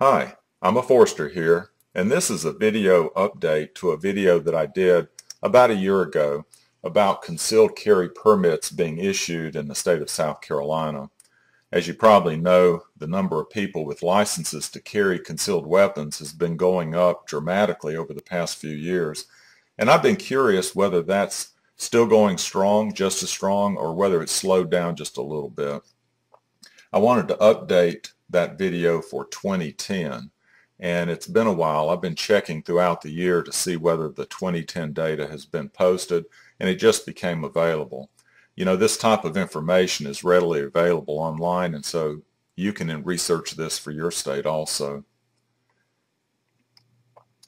Hi, I'm a Forester here, and this is a video update to a video that I did about a year ago about concealed carry permits being issued in the state of South Carolina. As you probably know, the number of people with licenses to carry concealed weapons has been going up dramatically over the past few years, and I've been curious whether that's still going strong, just as strong, or whether it's slowed down just a little bit. I wanted to update that video for 2010, and it's been a while. I've been checking throughout the year to see whether the 2010 data has been posted, and it just became available. You know, this type of information is readily available online, and so you can research this for your state also.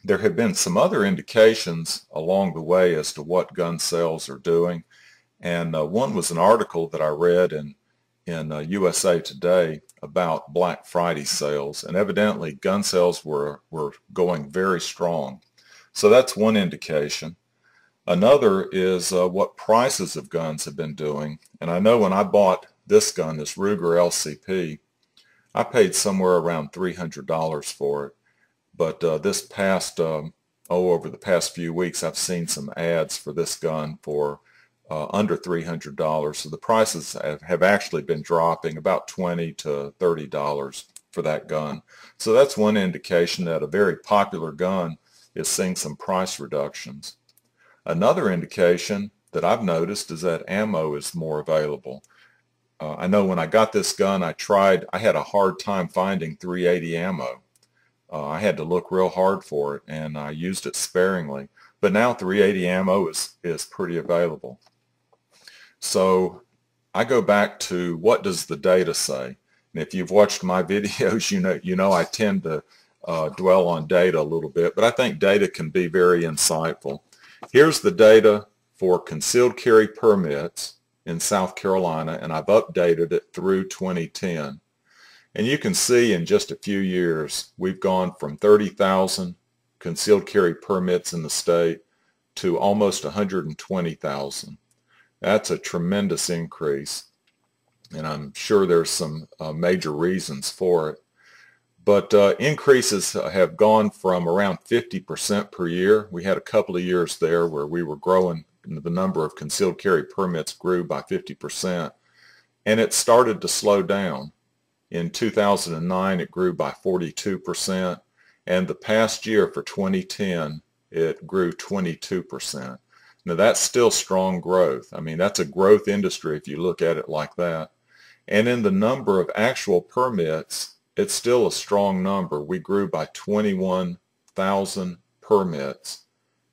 There have been some other indications along the way as to what gun sales are doing, and one was an article that I read in USA Today about Black Friday sales, and evidently gun sales were going very strong. So that's one indication. Another is what prices of guns have been doing, and I know when I bought this gun, this Ruger LCP, I paid somewhere around $300 for it, but this past over the past few weeks I've seen some ads for this gun for under $300, so the prices have actually been dropping about $20 to $30 for that gun. So that's one indication that a very popular gun is seeing some price reductions. Another indication that I've noticed is that ammo is more available. I know when I got this gun, I had a hard time finding .380 ammo. I had to look real hard for it, and I used it sparingly. But now .380 ammo is pretty available. So I go back to what does the data say? And if you've watched my videos, you know I tend to dwell on data a little bit, but I think data can be very insightful. Here's the data for concealed carry permits in South Carolina, and I've updated it through 2010. And you can see in just a few years, we've gone from 30,000 concealed carry permits in the state to almost 120,000. That's a tremendous increase, and I'm sure there's some major reasons for it. But increases have gone from around 50% per year. We had a couple of years there where we were growing, the number of concealed carry permits grew by 50%, and it started to slow down. In 2009, it grew by 42%, and the past year for 2010, it grew 22%. Now that's still strong growth. I mean, that's a growth industry if you look at it like that. And in the number of actual permits, it's still a strong number. We grew by 21,000 permits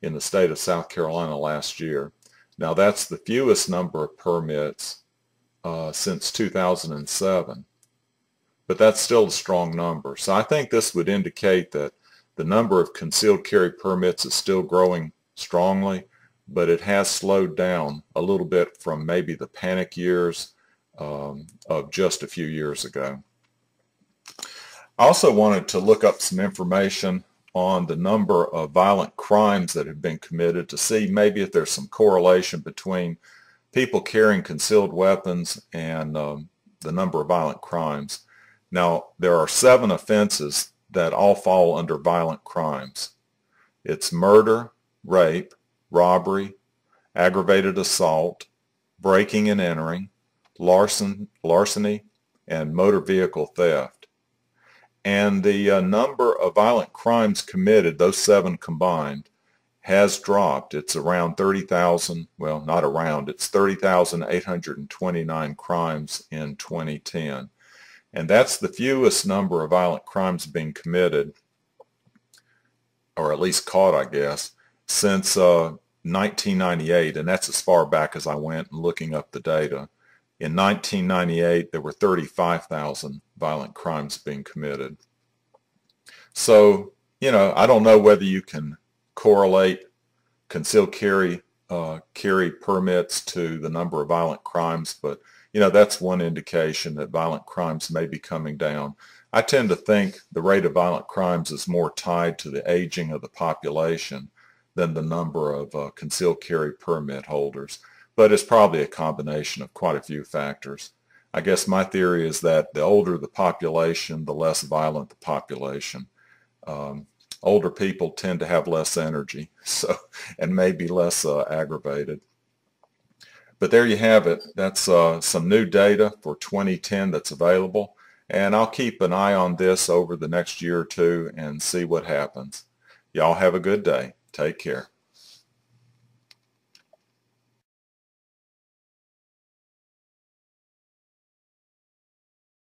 in the state of South Carolina last year. Now that's the fewest number of permits since 2007. But that's still a strong number. So I think this would indicate that the number of concealed carry permits is still growing strongly, but it has slowed down a little bit from maybe the panic years of just a few years ago. I also wanted to look up some information on the number of violent crimes that have been committed to see maybe if there's some correlation between people carrying concealed weapons and the number of violent crimes. Now, there are 7 offenses that all fall under violent crimes. It's murder, rape, robbery, aggravated assault, breaking and entering, larceny, and motor vehicle theft. And the number of violent crimes committed, those 7 combined, has dropped. It's around 30,000, well, not around, it's 30,829 crimes in 2010. And that's the fewest number of violent crimes being committed, or at least caught, I guess, since 1998, and that's as far back as I went in looking up the data. In 1998, there were 35,000 violent crimes being committed. So, you know, I don't know whether you can correlate concealed carry permits to the number of violent crimes, but, you know, that's one indication that violent crimes may be coming down. I tend to think the rate of violent crimes is more tied to the aging of the population than the number of concealed carry permit holders. But it's probably a combination of quite a few factors. I guess my theory is that the older the population, the less violent the population. Older people tend to have less energy, so, and maybe less aggravated. But there you have it. That's some new data for 2010 that's available. And I'll keep an eye on this over the next year or two and see what happens. Y'all have a good day. Take care.